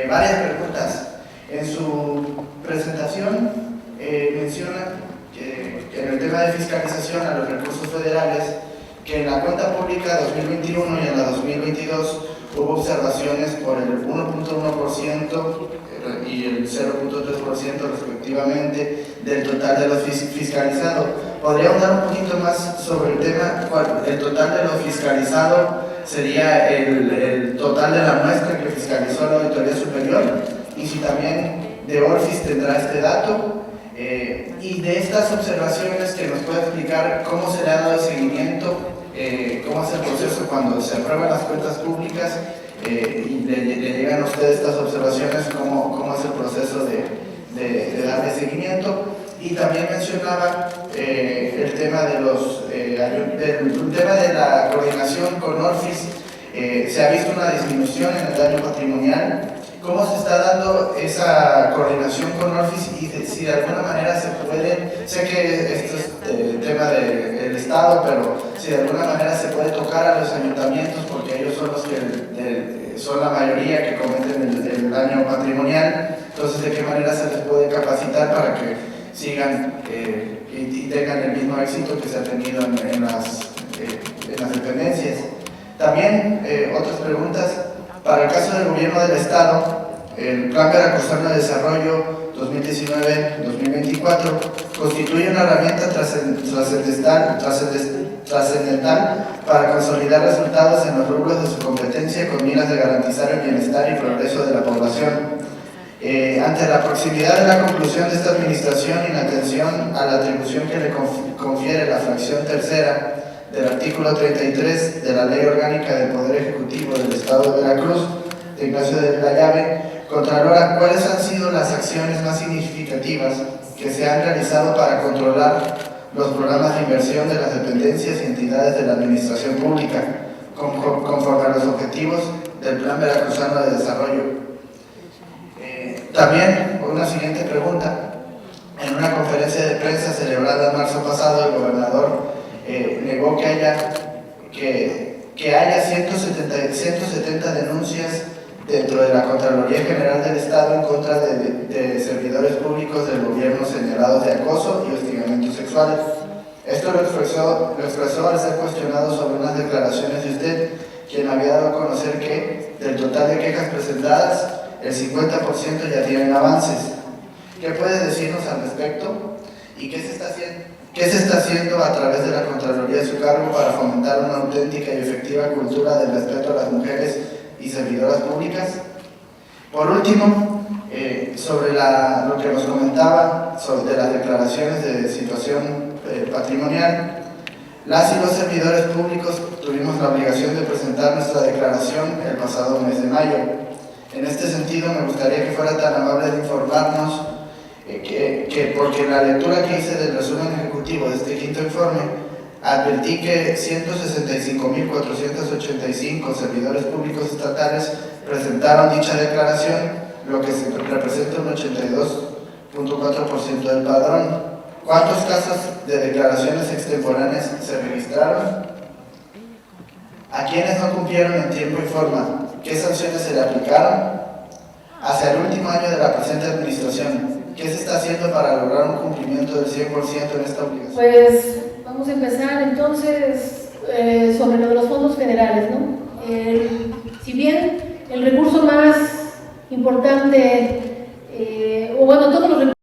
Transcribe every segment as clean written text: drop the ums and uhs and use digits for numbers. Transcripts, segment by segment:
Varias preguntas. En su presentación menciona que en el tema de fiscalización a los recursos federales, que en la cuenta pública 2021 y en la 2022 hubo observaciones por el 1.1% y el 0.3% respectivamente del total de lo fiscalizado. ¿Podría ahondar un poquito más sobre el tema? El total de lo fiscalizado sería el total de la muestra que fiscalizó la Auditoría Superior, y si también de Orfis tendrá este dato, y de estas observaciones que nos puede explicar cómo se le ha dado el seguimiento, cómo es el proceso cuando se aprueban las cuentas públicas y le llegan a ustedes estas observaciones, cómo es el proceso de darle seguimiento. Y también mencionaba el tema de el tema de la coordinación con Orfis. Se ha visto una disminución en el daño patrimonial. ¿Cómo se está dando esa coordinación con Orfis y si de alguna manera se puede, sé que esto es tema del Estado, pero si de alguna manera se puede tocar a los ayuntamientos, porque ellos son los que son la mayoría que cometen el daño patrimonial? Entonces, ¿de qué manera se les puede capacitar para que sigan y tengan el mismo éxito que se ha tenido en las dependencias? También otras preguntas. Para el caso del gobierno del Estado, el Plan Veracruzano de Desarrollo 2019-2024 constituye una herramienta trascendental para consolidar resultados en los rubros de su competencia con miras de garantizar el bienestar y progreso de la población. Ante la proximidad de la conclusión de esta administración y la atención a la atribución que le confiere la fracción tercera del artículo 33 de la Ley Orgánica del Poder Ejecutivo del Estado de Veracruz, de Ignacio de la Llave, Contralora, ¿cuáles han sido las acciones más significativas que se han realizado para controlar los programas de inversión de las dependencias y entidades de la administración pública, conforme a los objetivos del Plan Veracruzano de Desarrollo? También, una siguiente pregunta. En una conferencia de prensa celebrada en marzo pasado, el gobernador negó que haya 170 denuncias dentro de la Contraloría General del Estado en contra de servidores públicos del gobierno señalados de acoso y hostigamientos sexuales. Esto lo expresó al ser cuestionado sobre unas declaraciones de usted, quien había dado a conocer que del total de quejas presentadas, el 50% ya tienen avances. ¿Qué puede decirnos al respecto? ¿Y qué se está haciendo a través de la Contraloría de su cargo para fomentar una auténtica y efectiva cultura del respeto a las mujeres y servidoras públicas? Por último, sobre lo que nos comentaba sobre las declaraciones de situación patrimonial, las y los servidores públicos tuvimos la obligación de presentar nuestra declaración el pasado mes de mayo. En este sentido, me gustaría que fuera tan amable de informarnos porque en la lectura que hice del resumen ejecutivo de este quinto informe, advertí que 165.485 servidores públicos estatales presentaron dicha declaración, lo que representa un 82.4% del padrón. ¿Cuántos casos de declaraciones extemporáneas se registraron? ¿A quienes no cumplieron en tiempo y forma? ¿Qué sanciones se le aplicaron? Hacia el último año de la presente administración, ¿qué se está haciendo para lograr un cumplimiento del 100% en esta obligación? Pues vamos a empezar entonces sobre lo de los fondos federales, ¿no? Si bien el recurso más importante, o bueno, todos los recursos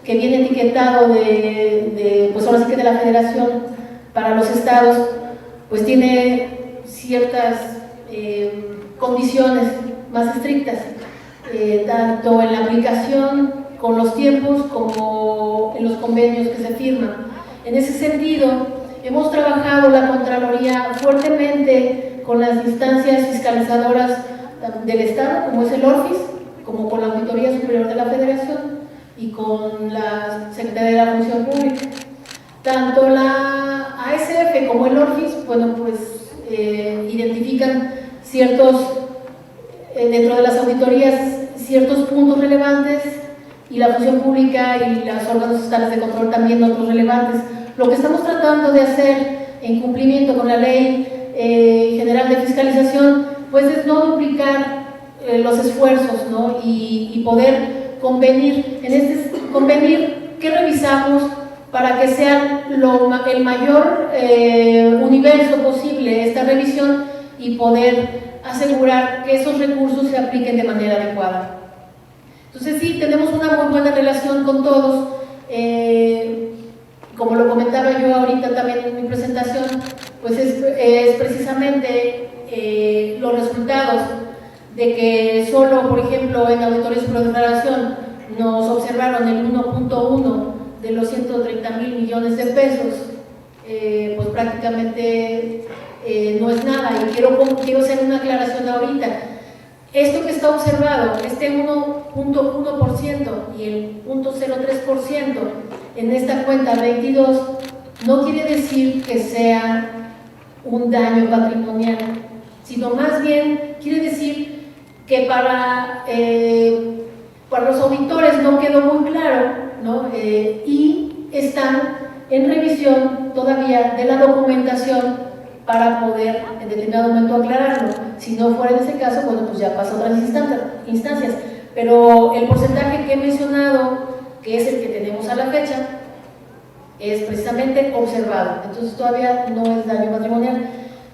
que viene etiquetado pues ahora sí que de la Federación para los estados, pues tiene ciertas condiciones más estrictas, tanto en la aplicación con los tiempos como en los convenios que se firman. En ese sentido, hemos trabajado la Contraloría fuertemente con las instancias fiscalizadoras del Estado, como es el Orfis, como con la Auditoría Superior de la Federación y con la Secretaría de la Función Pública. Tanto la ASF como el Orfis, bueno, pues identifican dentro de las auditorías, ciertos puntos relevantes, y la Función Pública y los órganos estatales de control también otros relevantes. lo que estamos tratando de hacer en cumplimiento con la Ley General de Fiscalización, pues es no duplicar los esfuerzos, ¿no? Y poder convenir, convenir qué revisamos para que sea el mayor universo posible esta revisión y poder asegurar que esos recursos se apliquen de manera adecuada. Entonces sí, tenemos una muy buena relación con todos, como lo comentaba yo ahorita también en mi presentación, pues es precisamente los resultados de que solo, por ejemplo, en auditoría y declaración nos observaron el 1.1 de los 130,000 millones de pesos, pues prácticamente no es nada. Y quiero hacer una aclaración ahorita. Esto que está observado, este 1.1% y el 0.03% en esta cuenta 22, no quiere decir que sea un daño patrimonial, sino más bien quiere decir que para los auditores no quedó muy claro, ¿no? Y están en revisión todavía de la documentación para poder en determinado momento aclararlo. Si no fuera en ese caso, bueno, pues ya pasa a otras instancias. Pero el porcentaje que he mencionado, que es el que tenemos a la fecha, es precisamente observado. Entonces todavía no es daño patrimonial.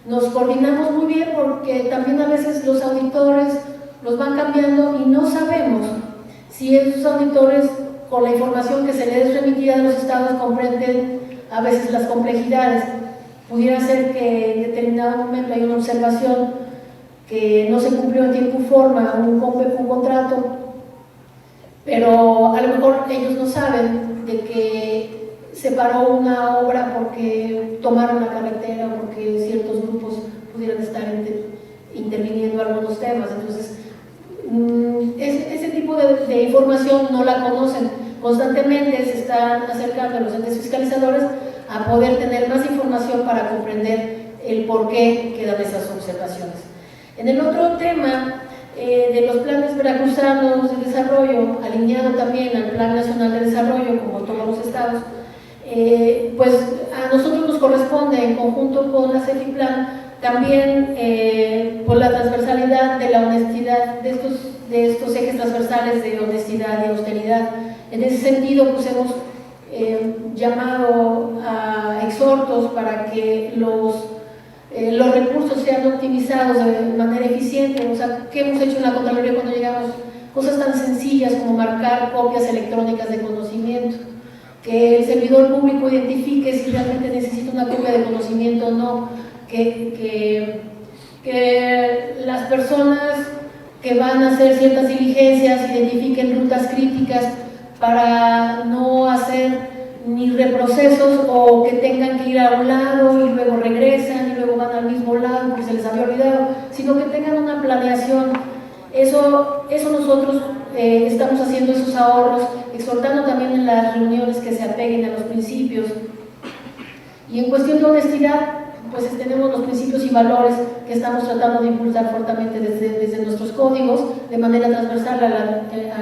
Nos coordinamos muy bien porque también a veces los auditores los van cambiando y no sabemos si esos auditores, con la información que se les es remitida de los estados, comprenden a veces las complejidades. Pudiera ser que en determinado momento hay una observación que no se cumplió en tiempo y forma, un contrato, pero a lo mejor ellos no saben de que se paró una obra porque tomaron la carretera o porque ciertos grupos pudieran estar interviniendo algunos temas. Entonces, ese tipo de información no la conocen. Constantemente se están acercando a los entes fiscalizadores a poder tener más información para comprender el por qué quedan esas observaciones. En el otro tema de los planes veracruzanos de desarrollo, alineado también al Plan Nacional de Desarrollo, como todos los estados, pues a nosotros nos corresponde, en conjunto con la CEFIPLAN, también por la transversalidad de la honestidad, de estos ejes transversales de honestidad y austeridad. En ese sentido, pues hemos llamado a exhortos para que los recursos sean optimizados de manera eficiente. O sea, ¿qué hemos hecho en la Contraloría cuando llegamos? Cosas tan sencillas como marcar copias electrónicas de conocimiento, que el servidor público identifique si realmente necesita una copia de conocimiento o no, que las personas que van a hacer ciertas diligencias identifiquen rutas críticas para no hacer ni reprocesos o que tengan que ir a un lado y luego regresan y luego van al mismo lado porque se les había olvidado, sino que tengan una planeación. Eso nosotros estamos haciendo esos ahorros, exhortando también en las reuniones que se apeguen a los principios. Y en cuestión de honestidad, pues tenemos los principios y valores que estamos tratando de impulsar fuertemente desde nuestros códigos, de manera transversal a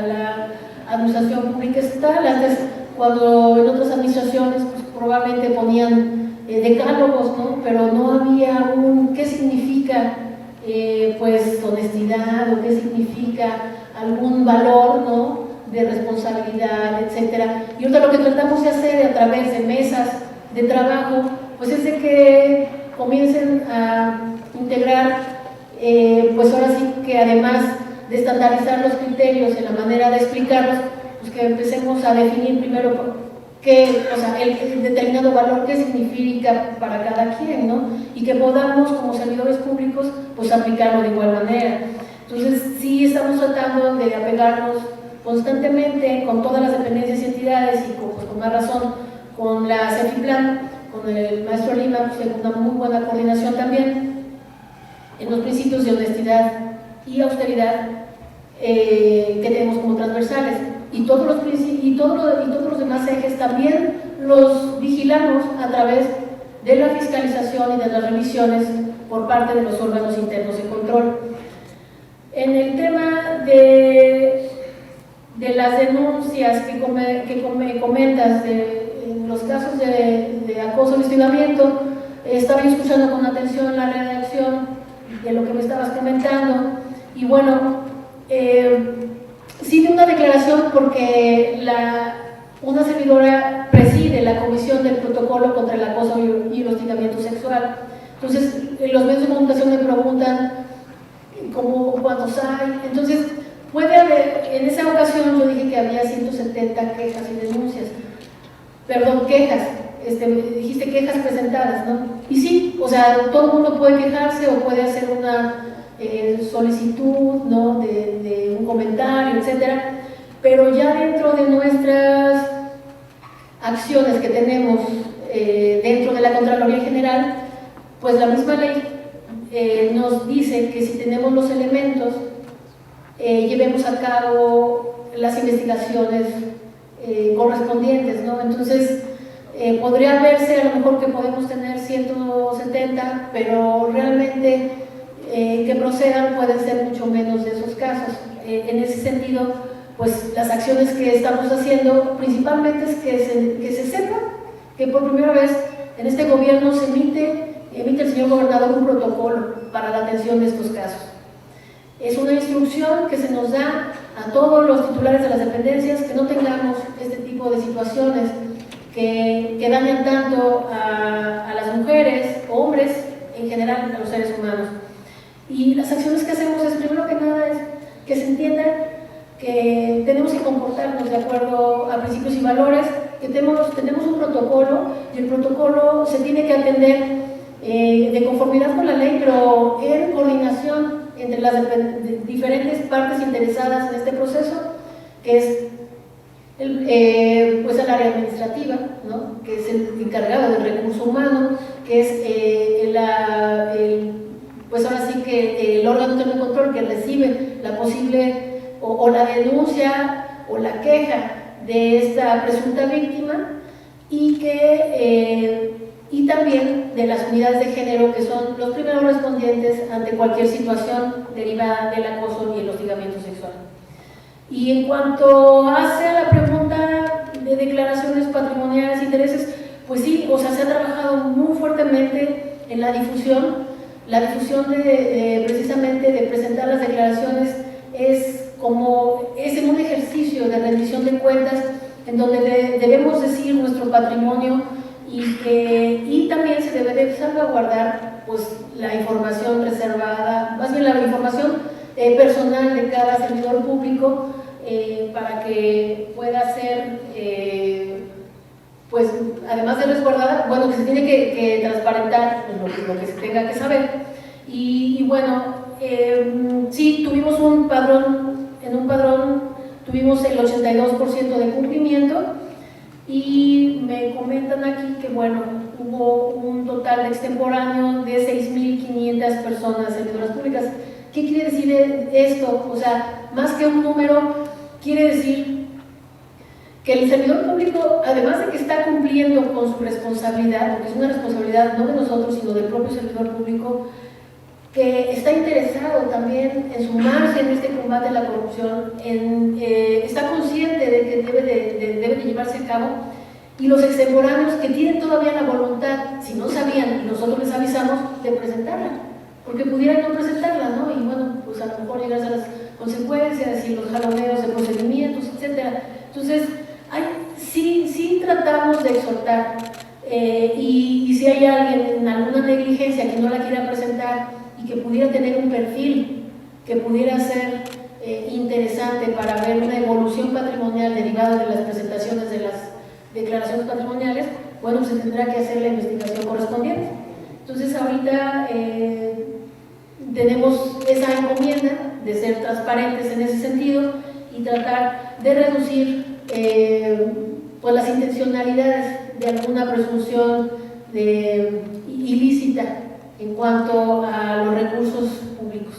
la administración pública estatal. Antes, cuando en otras administraciones pues, probablemente ponían decálogos, ¿no? Pero no había qué significa pues honestidad o qué significa algún valor, ¿no? De responsabilidad, etcétera. Y ahora lo que tratamos de hacer a través de mesas de trabajo, pues es de que comiencen a integrar, pues ahora sí que además de estandarizar los criterios en la manera de explicarlos, pues que empecemos a definir primero el determinado valor, qué significa para cada quien, ¿no? Y que podamos, como servidores públicos, pues aplicarlo de igual manera. Entonces, sí estamos tratando de apegarnos constantemente con todas las dependencias y entidades y con más razón con la CEFIPLAN, con el maestro Lima, pues una muy buena coordinación también en los principios de honestidad y austeridad que tenemos como transversales. Y todos los demás ejes también los vigilamos a través de la fiscalización y de las revisiones por parte de los órganos internos de control. En el tema de las denuncias que comentas en los casos de acoso y hostigamiento, estaba yo escuchando con atención la redacción de lo que me estabas comentando, y bueno, sí de una declaración porque una servidora preside la Comisión del Protocolo contra el Acoso y el Hostigamiento Sexual. Entonces, los medios de comunicación me preguntan cuántos hay. Entonces, puede haber, en esa ocasión yo dije que había 170 quejas y denuncias. Perdón, quejas. Dijiste quejas presentadas, ¿no? Y sí, o sea, todo el mundo puede quejarse o puede hacer una solicitud, ¿no? de un comentario, etcétera. Pero ya dentro de nuestras acciones que tenemos dentro de la Contraloría General, pues la misma ley nos dice que si tenemos los elementos, llevemos a cabo las investigaciones correspondientes, ¿no? Entonces, podría verse a lo mejor que podemos tener 170, pero realmente que procedan pueden ser mucho menos de esos casos. En ese sentido, pues las acciones que estamos haciendo principalmente es que se sepa que por primera vez en este gobierno emite el señor gobernador un protocolo para la atención de estos casos. Es una instrucción que se nos da a todos los titulares de las dependencias que no tengamos este tipo de situaciones que dañan tanto a las mujeres, hombres, en general a los seres humanos. Y las acciones que hacemos es, primero que nada, es que se entienda que tenemos que comportarnos de acuerdo a principios y valores, que tenemos un protocolo y el protocolo se tiene que atender de conformidad con la ley, pero en coordinación entre las diferentes partes interesadas en este proceso, que es pues el área administrativa, ¿no? Que es el encargado del recurso humano, que es pues ahora sí que el órgano de control que recibe la posible o la denuncia o la queja de esta presunta víctima, y también de las unidades de género, que son los primeros respondientes ante cualquier situación derivada del acoso y el hostigamiento sexual. Y en cuanto hace a la pregunta de declaraciones patrimoniales e intereses, pues sí, o sea, se ha trabajado muy fuertemente en la difusión precisamente de presentar las declaraciones es en un ejercicio de rendición de cuentas en donde debemos decir nuestro patrimonio y también se debe de salvaguardar pues la información reservada, más bien la información personal de cada servidor público, para que pueda ser pues además de resguardada, bueno, que se tiene que transparentar pues, lo que se tenga que saber. Y bueno, sí, tuvimos en un padrón tuvimos el 82% de cumplimiento, y me comentan aquí que bueno, hubo un total de extemporáneo de 6.500 personas servidoras públicas. ¿Qué quiere decir esto? O sea, más que un número, quiere decir que el servidor público, además de que está cumpliendo con su responsabilidad, porque es una responsabilidad no de nosotros, sino del propio servidor público, que está interesado también en sumarse en este combate a la corrupción, está consciente de que debe de llevarse a cabo, y los extemporáneos que tienen todavía la voluntad, si no sabían y nosotros les avisamos, de presentarla, porque pudieran no presentarla, ¿no? Y bueno, pues a lo mejor llegar a las consecuencias y los jaloneos de procedimientos, etcétera. Entonces, sí tratamos de exhortar, y si hay alguien en alguna negligencia que no la quiera presentar y que pudiera tener un perfil que pudiera ser interesante para ver una evolución patrimonial derivada de las presentaciones de las declaraciones patrimoniales, bueno, se tendrá que hacer la investigación correspondiente. Entonces ahorita tenemos esa encomienda de ser transparentes en ese sentido y tratar de reducir pues las intencionalidades de alguna presunción ilícita en cuanto a los recursos públicos.